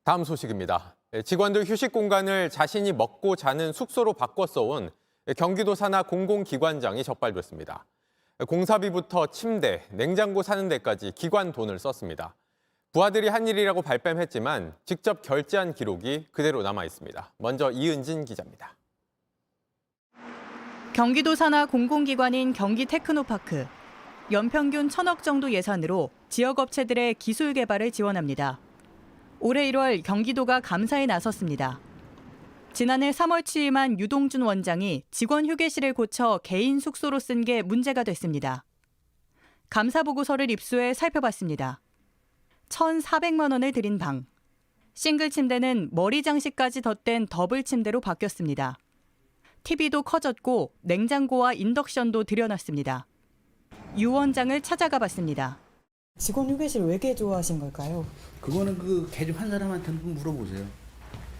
다음 소식입니다. 직원들 휴식 공간을 자신이 먹고 자는 숙소로 바꿔 써온 경기도 산하 공공기관장이 적발됐습니다. 공사비부터 침대, 냉장고 사는 데까지 기관 돈을 썼습니다. 부하들이 한 일이라고 발뺌했지만 직접 결제한 기록이 그대로 남아 있습니다. 먼저 이은진 기자입니다. 경기도 산하 공공기관인 경기테크노파크. 연평균 1,000억 정도 예산으로 지역 업체들의 기술 개발을 지원합니다. 올해 1월 경기도가 감사에 나섰습니다. 지난해 3월 7일만 유동준 원장이 직원 휴게실을 고쳐 개인 숙소로 쓴 게 문제가 됐습니다. 감사 보고서를 입수해 살펴봤습니다. 1,400만 원을 들인 방. 싱글 침대는 머리 장식까지 덧댄 더블 침대로 바뀌었습니다. TV도 커졌고 냉장고와 인덕션도 들여놨습니다. 유 원장을 찾아가 봤습니다. 직원 휴게실 왜 개조하신 걸까요? 그거는 개조한 사람한테 물어보세요.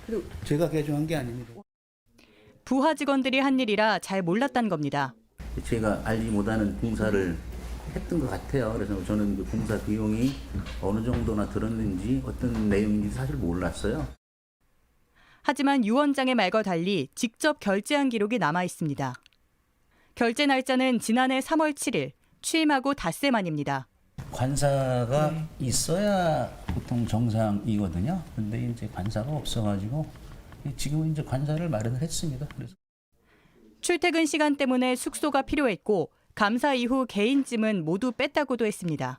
그리고 제가 개조한 게 아닙니다. 부하 직원들이 한 일이라 잘 몰랐다는 겁니다. 제가 알지 못하는 공사를 했던 것 같아요. 그래서 저는 그 공사 비용이 어느 정도나 들었는지 어떤 내용인지 사실 몰랐어요. 하지만 유 원장의 말과 달리 직접 결제한 기록이 남아 있습니다. 결제 날짜는 지난해 3월 7일, 취임하고 닷새 만입니다. 관사가 있어야 보통 정상이거든요. 근데 이제 관사가 없어가지고 지금은 이제 관사를 마련을 했습니다. 그래서 출퇴근 시간 때문에 숙소가 필요했고 감사 이후 개인짐은 모두 뺐다고도 했습니다.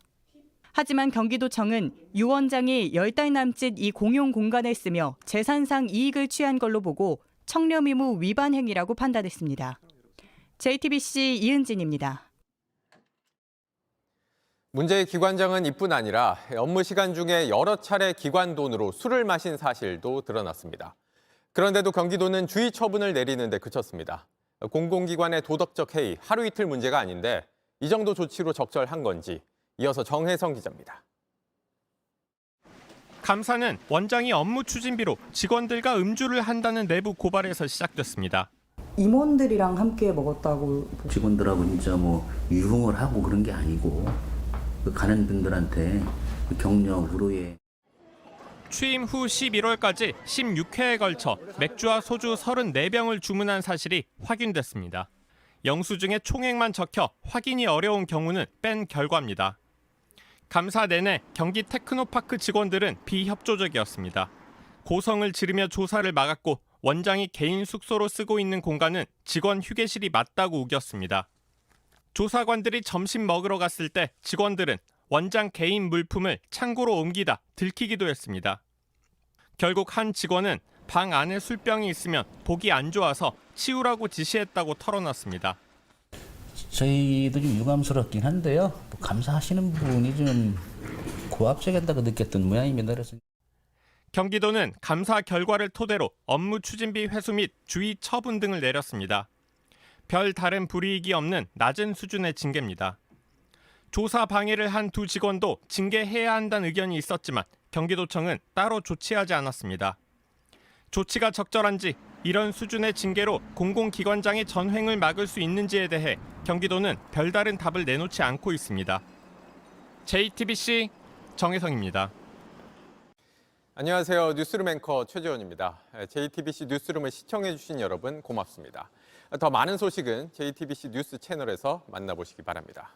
하지만 경기도청은 유 원장이 10달 남짓 이 공용 공간을 쓰며 재산상 이익을 취한 걸로 보고 청렴의무 위반 행위라고 판단했습니다. JTBC 이은진입니다. 문제의 기관장은 이뿐 아니라 업무 시간 중에 여러 차례 기관 돈으로 술을 마신 사실도 드러났습니다. 그런데도 경기도는 주의 처분을 내리는 데 그쳤습니다. 공공기관의 도덕적 해이, 하루 이틀 문제가 아닌데 이 정도 조치로 적절한 건지 이어서 정혜성 기자입니다. 감사는 원장이 업무 추진비로 직원들과 음주를 한다는 내부 고발에서 시작됐습니다. 임원들이랑 함께 먹었다고. 직원들하고 진짜 유흥을 하고 그런 게 아니고 가는 분들한테 경력으로의 취임 후 11월까지 16회에 걸쳐 맥주와 소주 34병을 주문한 사실이 확인됐습니다. 영수증에 총액만 적혀 확인이 어려운 경우는 뺀 결과입니다. 감사 내내 경기 테크노파크 직원들은 비협조적이었습니다. 고성을 지르며 조사를 막았고 원장이 개인 숙소로 쓰고 있는 공간은 직원 휴게실이 맞다고 우겼습니다. 조사관들이 점심 먹으러 갔을 때 직원들은 원장 개인 물품을 창고로 옮기다 들키기도 했습니다. 결국 한 직원은 방 안에 술병이 있으면 보기 안 좋아서 치우라고 지시했다고 털어놨습니다. 저희도 좀 유감스럽긴 한데요. 감사하시는 분이 좀 고압적이다고 느꼈던 모양입니다. 그래서 경기도는 감사 결과를 토대로 업무 추진비 회수 및 주의 처분 등을 내렸습니다. 별 다른 불이익이 없는 낮은 수준의 징계입니다. 조사 방해를 한 두 직원도 징계해야 한다는 의견이 있었지만 경기도청은 따로 조치하지 않았습니다. 조치가 적절한지 이런 수준의 징계로 공공기관장의 전횡을 막을 수 있는지에 대해 경기도는 별다른 답을 내놓지 않고 있습니다. JTBC 정혜성입니다. 안녕하세요. 뉴스룸 앵커 최재원입니다. JTBC 뉴스룸을 시청해주신 여러분 고맙습니다. 더 많은 소식은 JTBC 뉴스 채널에서 만나보시기 바랍니다.